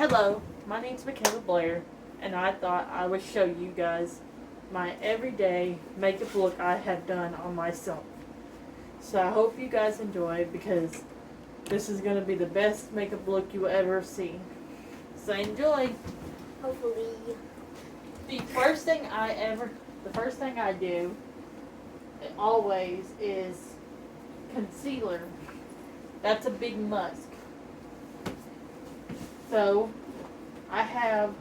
Hello, my name's Michaela Blair, and I thought I would show you guys my everyday makeup look I have done on myself. So I hope you guys enjoy because this is going to be the best makeup look you will ever see. So enjoy! Hopefully. The first thing I do always is concealer. That's a big must. So I have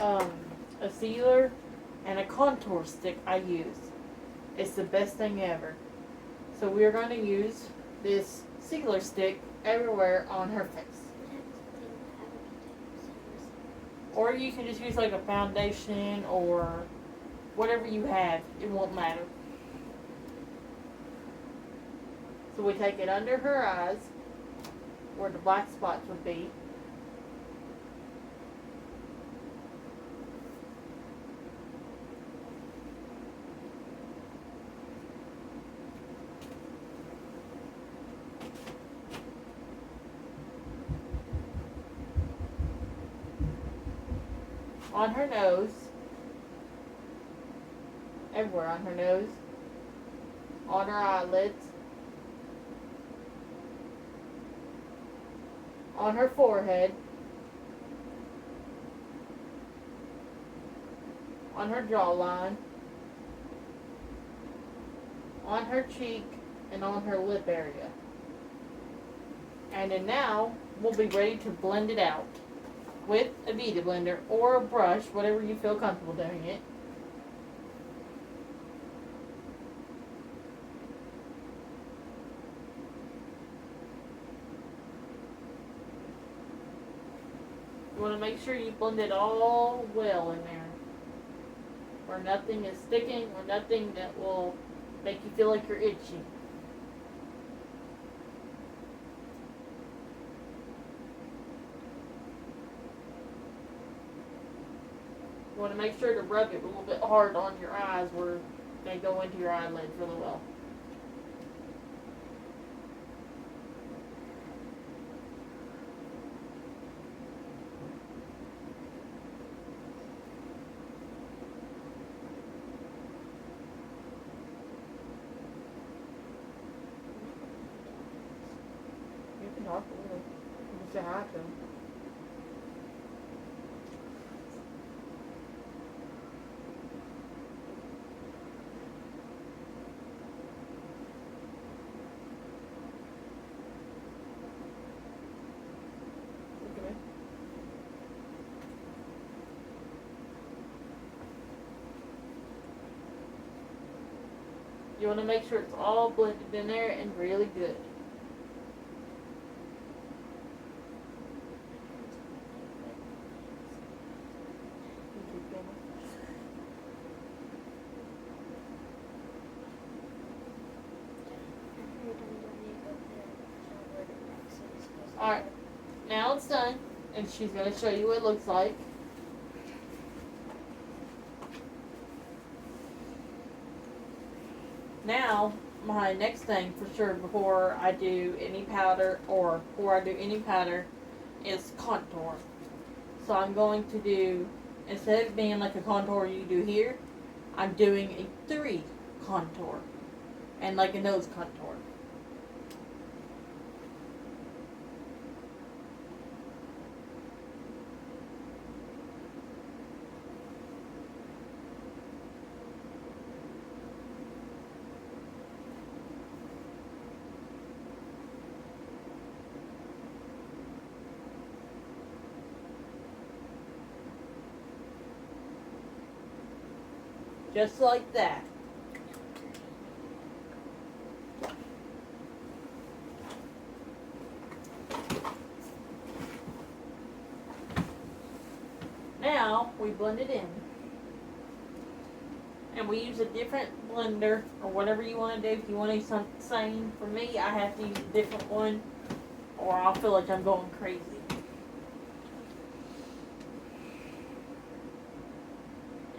a sealer and a contour stick I use. It's the best thing ever. So we're going to use this sealer stick everywhere on her face. Or you can just use like a foundation or whatever you have. It won't matter. So we take it under her eyes where the black spots would be. On her nose, everywhere on her nose, on her eyelids, on her forehead, on her jawline, on her cheek, and on her lip area. And then now we'll be ready to blend it out with a beauty blender or a brush, whatever you feel comfortable doing it. You want to make sure you blend it all well in there, where nothing is sticking or nothing that will make you feel like you're itchy. You want to make sure to rub it a little bit hard on your eyes where they go into your eyelids really well. You can talk a little. You can say hi to them. Look at me. You want to make sure it's all blended in there and really good. Alright, now it's done, and she's going to show you what it looks like. Now, my next thing for sure before I do any powder is contour. So I'm going to do, instead of being like a contour you do here, I'm doing a 3 contour and like a nose contour. Just like that. Now we blend it in. And we use a different blender or whatever you want to do. If you want to use something same, for me I have to use a different one or I'll feel like I'm going crazy.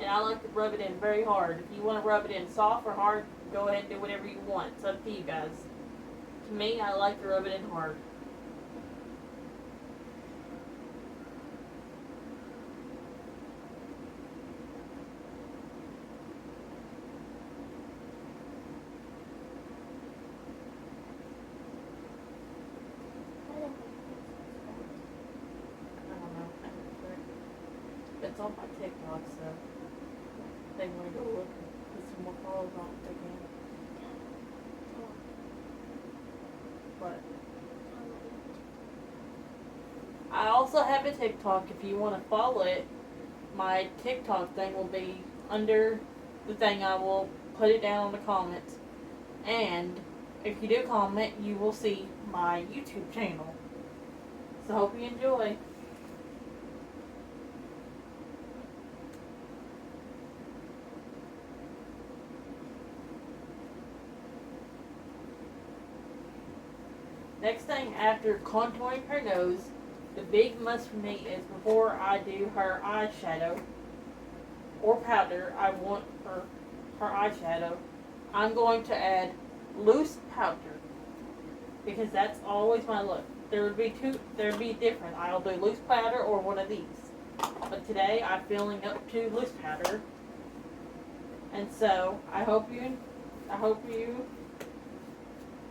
And I like to rub it in very hard. If you want to rub it in soft or hard, go ahead and do whatever you want. It's up to you guys. To me, I like to rub it in hard. it's on my TikTok, so if they want to go look and put some more followers on it, they can. But I also have a TikTok. If you want to follow it, my TikTok thing will be under the thing. I will put it down in the comments. And if you do comment, you will see my YouTube channel. So hope you enjoy. Next thing after contouring her nose, the big must for me is before I do her eyeshadow or powder I want for her eyeshadow, I'm going to add loose powder because that's always my look. There would be different. I'll do loose powder or one of these. But today I'm filling up to loose powder. And so I hope you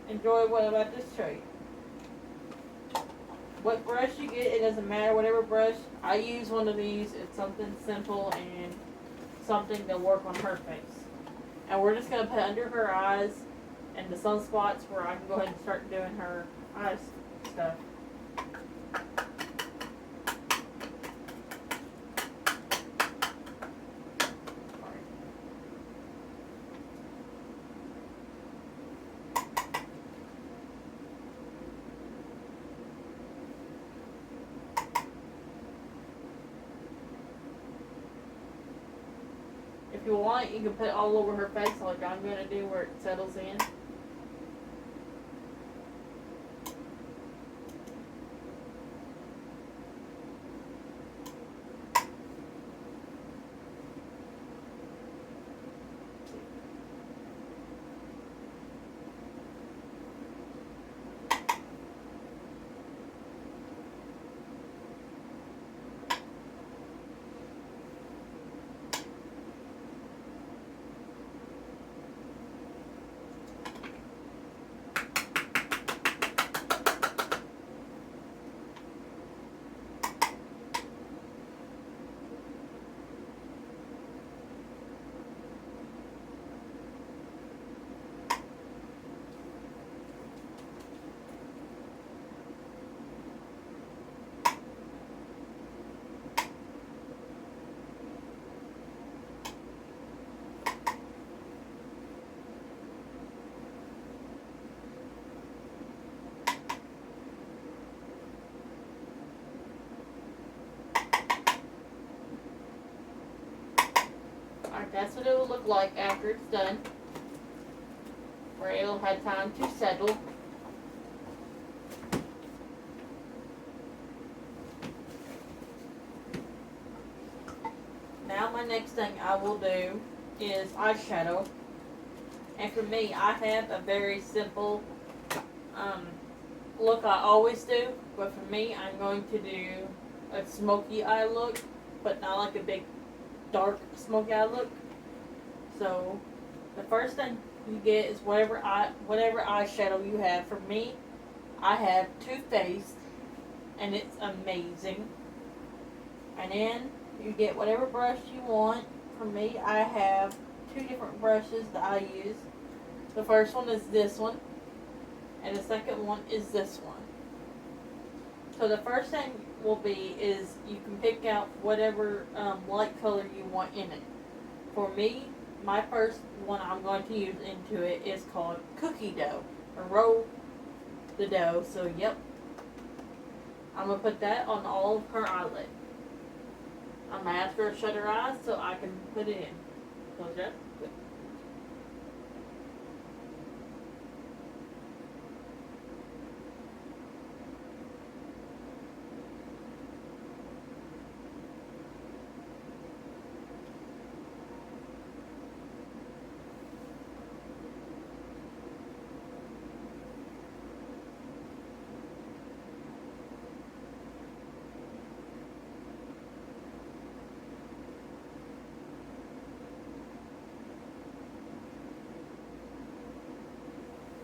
enjoy what I'm about to show you. What brush you get, it doesn't matter, whatever brush. I use one of these. It's something simple and something to work on her face. And we're just going to put under her eyes and the sunspots where I can go ahead and start doing her eyes stuff. If you want, you can put it all over her face like I'm going to do where it settles in. Alright, that's what it will look like after it's done. Where it'll have time to settle. Now my next thing I will do is eyeshadow. And for me, I have a very simple look I always do. But for me, I'm going to do a smoky eye look, but not like a big dark smoky eye look. So the first thing you get is whatever eyeshadow you have. For me, I have Too Faced, and it's amazing. And then you get whatever brush you want. For me, I have two different brushes that I use. The first one is this one, and the second one is this one. So the first thing will be is you can pick out whatever light color you want in it. For me, my first one I'm going to use into it is called Cookie Dough, or Roll the Dough. So yep, I'm going to put that on all of her eyelid. I'm going to ask her to shut her eyes so I can put it in. Close your eyes. Good.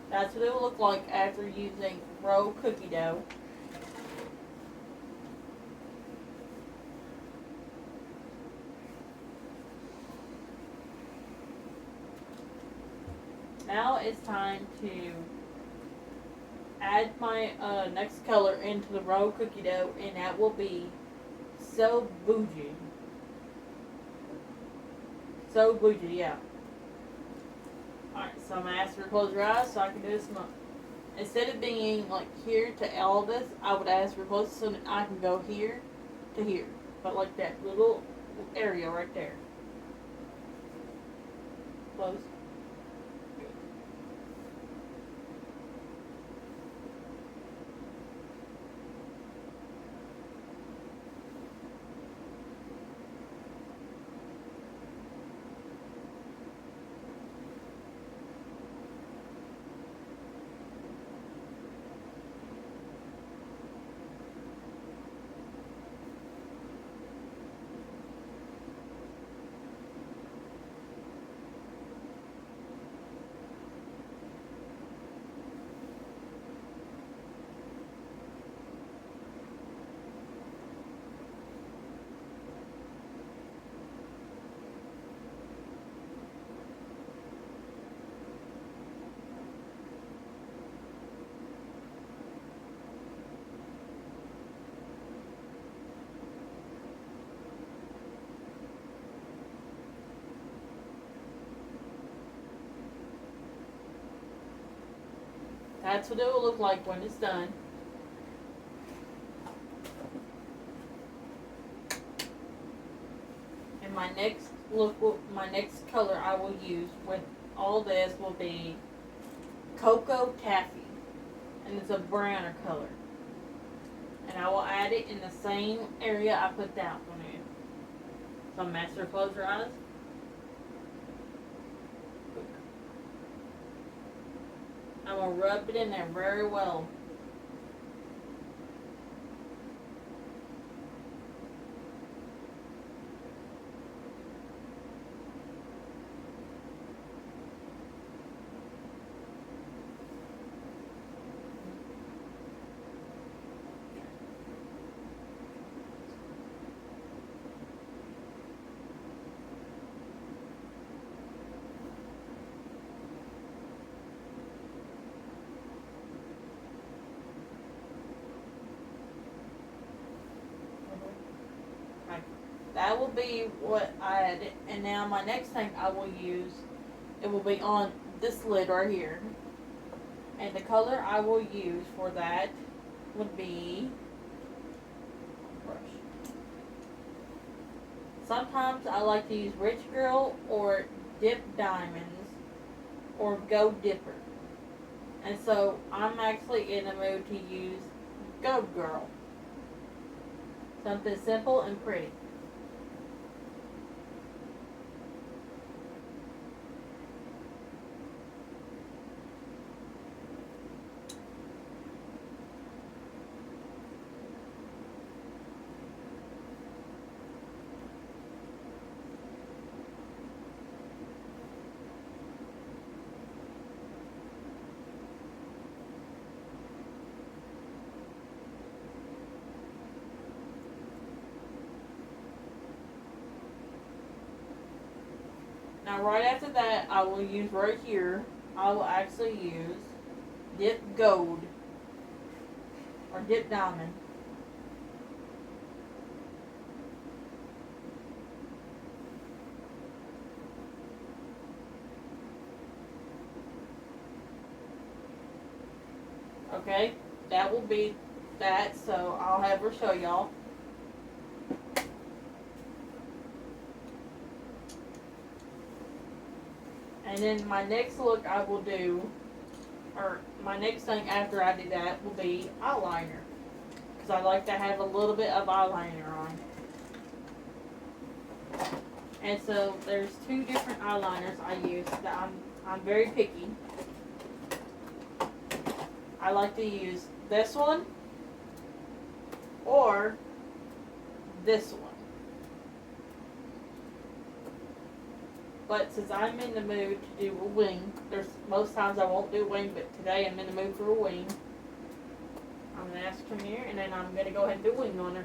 That's what it will look like after using Roll Cookie Dough. Now it's time to add my next color into the roll cookie dough, and that will be So Bougie. So Bougie, yeah. Alright, so I'm gonna ask her to close her eyes so I can do this month. Instead of being like here to all this, I would ask her to close so that I can go here to here. But like that little area right there. Close. That's what it will look like when it's done. And my next color I will use with all this will be Cocoa Taffy. And it's a browner color. And I will add it in the same area I put that one in. So Master, close your eyes. I'm going to rub it in there very well. That will be what I added. And now my next thing I will use, it will be on this lid right here. And the color I will use for that would be brush. Sometimes I like to use Rich Girl or Dip Diamonds or Go Dipper. And so I'm actually in the mood to use Go Girl. Something simple and pretty. Now right after that, I will use right here, I will actually use Dip Gold or Dip Diamond. Okay, that will be that, so I'll have her show y'all. And then my next look I will do, or my next thing after I do that will be eyeliner. Because I like to have a little bit of eyeliner on. And so there's two different eyeliners I use that I'm very picky. I like to use this one or this one. But since I'm in the mood to do a wing, there's most times I won't do a wing, but today I'm in the mood for a wing. I'm going to ask her here, and then I'm going to go ahead and do a wing on her.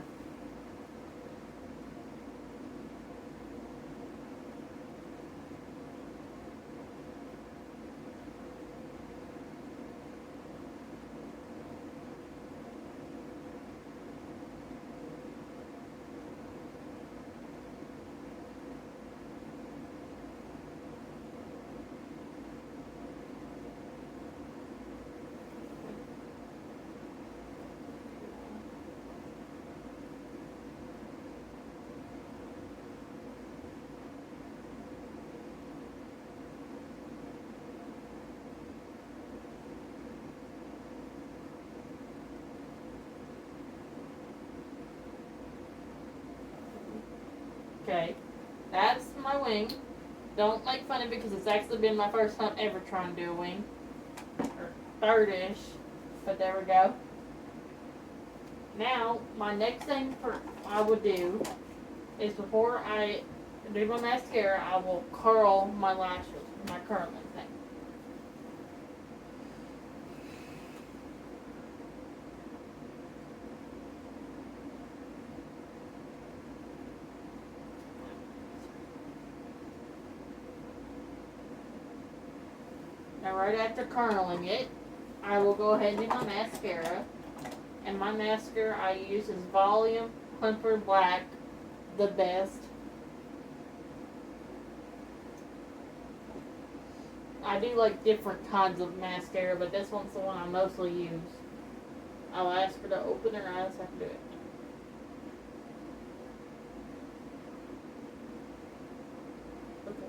Okay, that's my wing. Don't make fun of it because it's actually been my first time ever trying to do a wing. Or third-ish. But there we go. Now, my next thing I would do is before I do my mascara, I will curl my lashes, my curling thing. Now, right after curling it, I will go ahead and do my mascara. And my mascara I use is Volume Plumper Black, the best. I do like different kinds of mascara, but this one's the one I mostly use. I'll ask her to open her eyes so I can do it. Okay.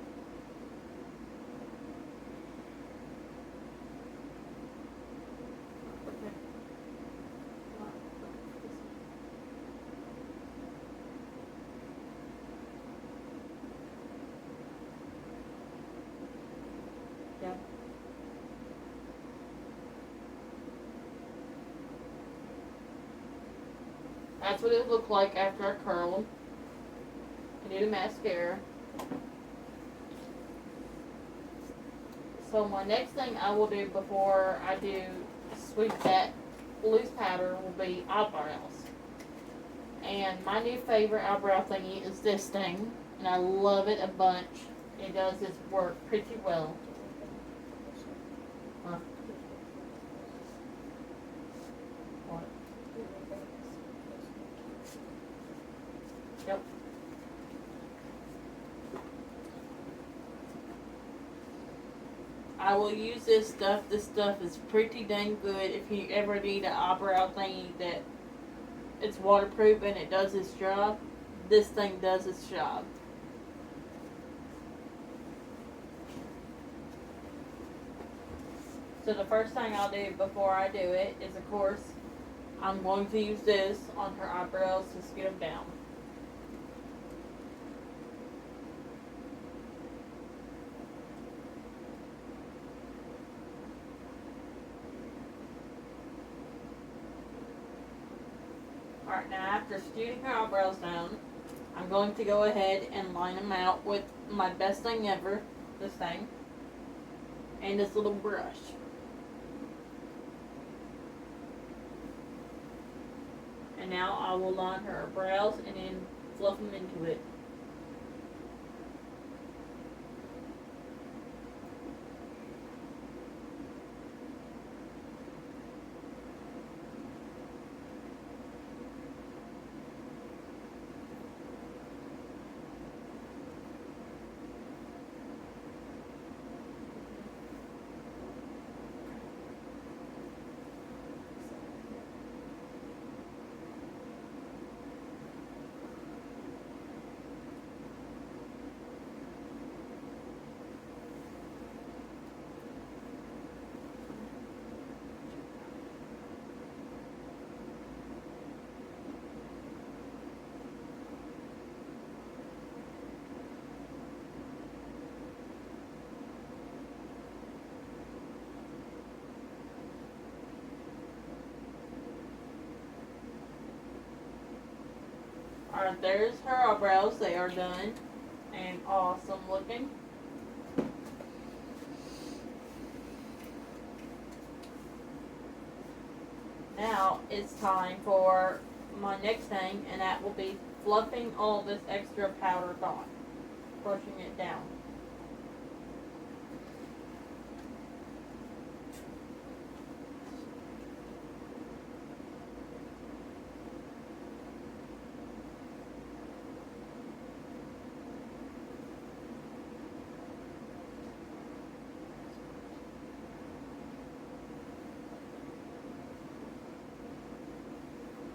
Okay. Yeah. That's what it looked like after I curled. I do the mascara. So my next thing I will do before I do sweep that loose powder will be eyebrows. And my new favorite eyebrow thingy is this thing. And I love it a bunch. It does its work pretty well. Huh? What? Yep. I will use this stuff. This stuff is pretty dang good if you ever need an eyebrow thingy that it's waterproof and it does its job. This thing does its job. So the first thing I'll do before I do it is, of course, I'm going to use this on her eyebrows to scoot them down. Alright, now after scooting her eyebrows down, I'm going to go ahead and line them out with my best thing ever, this thing, and this little brush. And now I will line her brows and then fluff them into it. Alright, there's her eyebrows. They are done and awesome looking. Now it's time for my next thing, and that will be fluffing all this extra powder gone, brushing it down.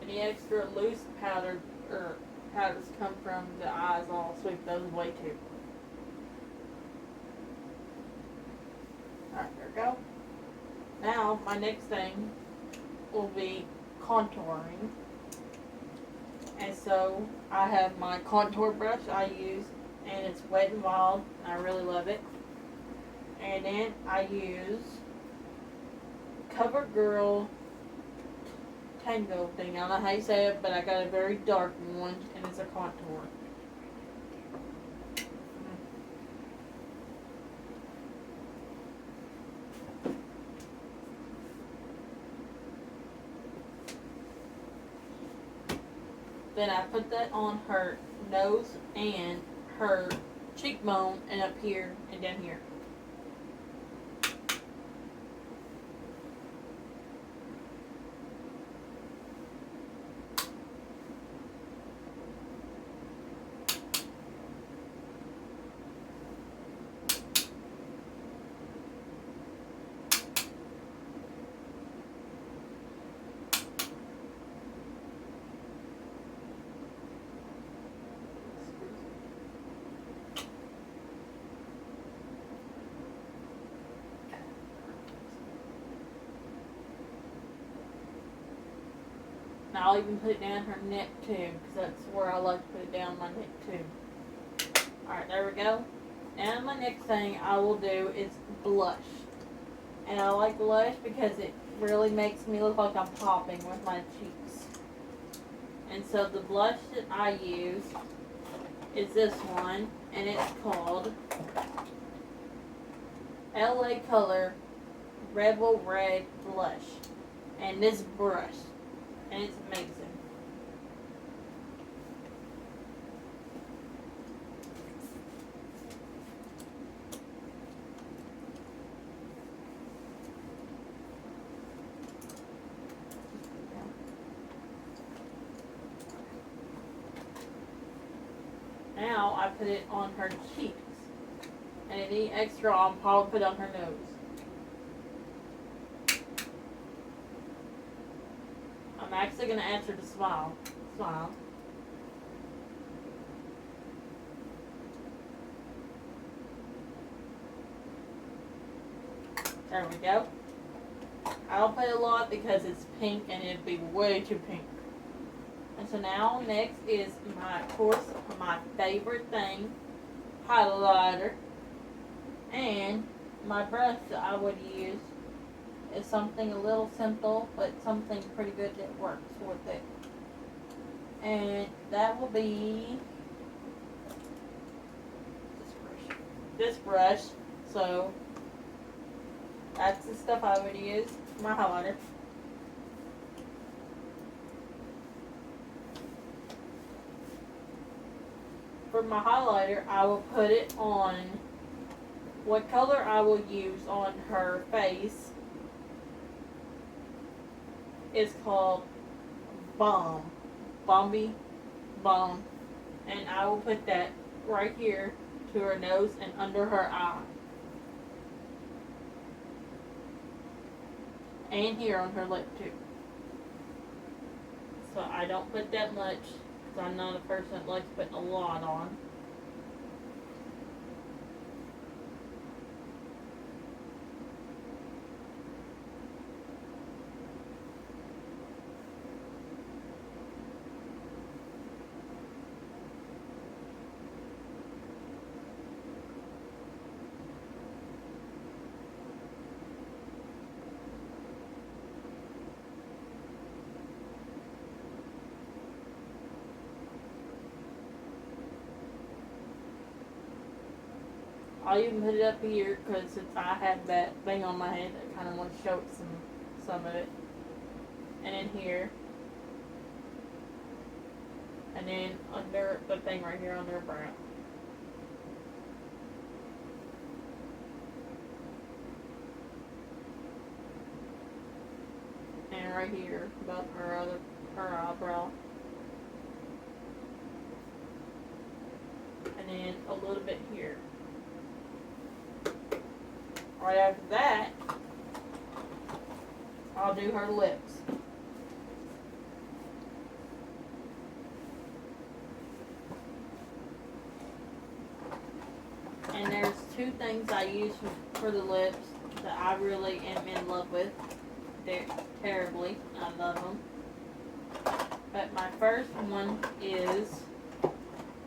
Any extra loose powder or powders come from the eyes, I'll sweep those away too. Alright, there we go. Now, my next thing will be contouring. And so I have my contour brush I use, and it's Wet n Wild. I really love it. And then I use CoverGirl Tango thing. I don't know how you say it, but I got a very dark one, and it's a contour. Then I put that on her nose and her cheekbone and up here and down here. And I'll even put it down her neck too, because that's where I like to put it down my neck too. Alright, there we go. And my next thing I will do is blush. And I like blush because it really makes me look like I'm popping with my cheeks. And so the blush that I use is this one, and it's called LA Color Rebel Red Blush. And this brush. And it's amazing. Now I put it on her cheeks. And any extra I'll probably put on her nose. I'm actually going to ask her to smile. Smile. There we go. I don't put a lot because it's pink and it'd be way too pink. And so now next is of course, my favorite thing, highlighter. And my brush that I would use is something a little simple, but something pretty good that works with it. And that will be this brush. So that's the stuff I would use for my highlighter. For my highlighter, I will put it on, what color I will use on her face is called Bomb. Bombi Bomb. And I will put that right here to her nose and under her eye. And here on her lip too. So I don't put that much because I'm not a person that likes putting a lot on. I'll even put it up here because since I have that thing on my head, I kind of want to show it some of it. And in here. And then under the thing right here on their brow. And right here above her eyebrow. And then a little bit here. Right after that, I'll do her lips. And there's two things I use for the lips that I really am in love with. They're terribly. I love them. But my first one is,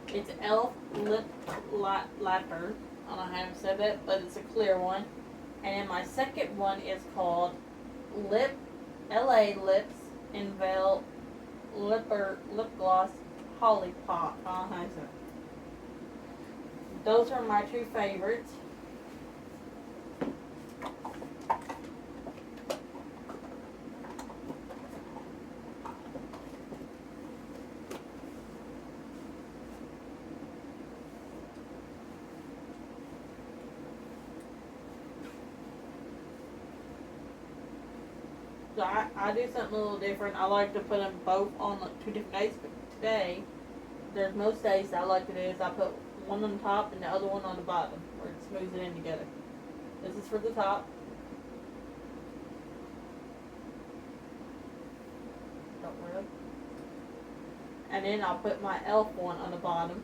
it's Elf Lip Lapper. I don't know how to say that, but it's a clear one. And then my second one is called LA Lips Enveil Lip Gloss Holly Pop. I don't know how to say it. Those are my two favorites. So I do something a little different. I like to put them both on like 2 different days, but today, there's most days I like to do is I put one on the top and the other one on the bottom, where it smooths it in together. This is for the top. Don't rub. And then I'll put my Elf one on the bottom.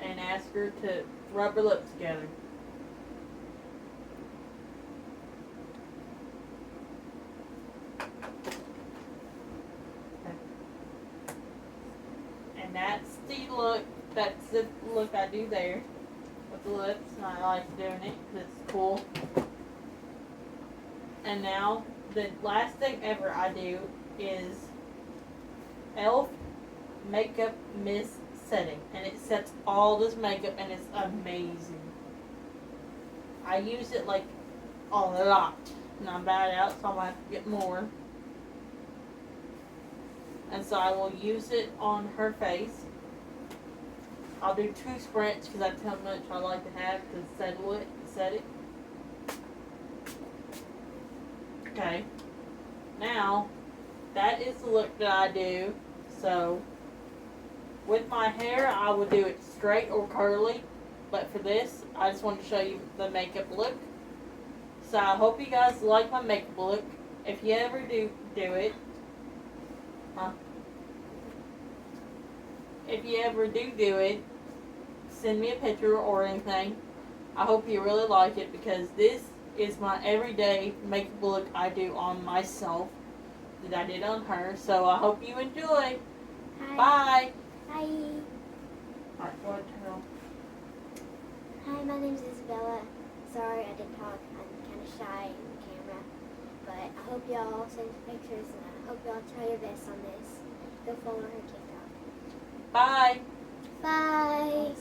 And ask her to rub her lips together. And that's the look I do there with the lips. And I like doing it because it's cool. And now, the last thing ever I do is Elf Makeup Mist Setting. And it sets all this makeup and it's amazing. I use it like a lot. And I'm bad out, so I'm going to have to get more. And so I will use it on her face. I'll do 2 sprints because that's how much I like to have to set it. Okay. Now, that is the look that I do. So, with my hair, I would do it straight or curly. But for this, I just wanted to show you the makeup look. So I hope you guys like my makeup look. If you ever do it, if you ever do it, send me a picture or anything. I hope you really like it because this is my everyday makeup look I do on myself that I did on her. So I hope you enjoy. Hi. Bye. Hi. Alright, go ahead, turn on. Hi, my name's Isabella. Sorry I didn't talk. I'm kind of shy in the camera. But I hope y'all send pictures and I hope y'all try your best on this. Go follow her TikTok. Bye. Bye.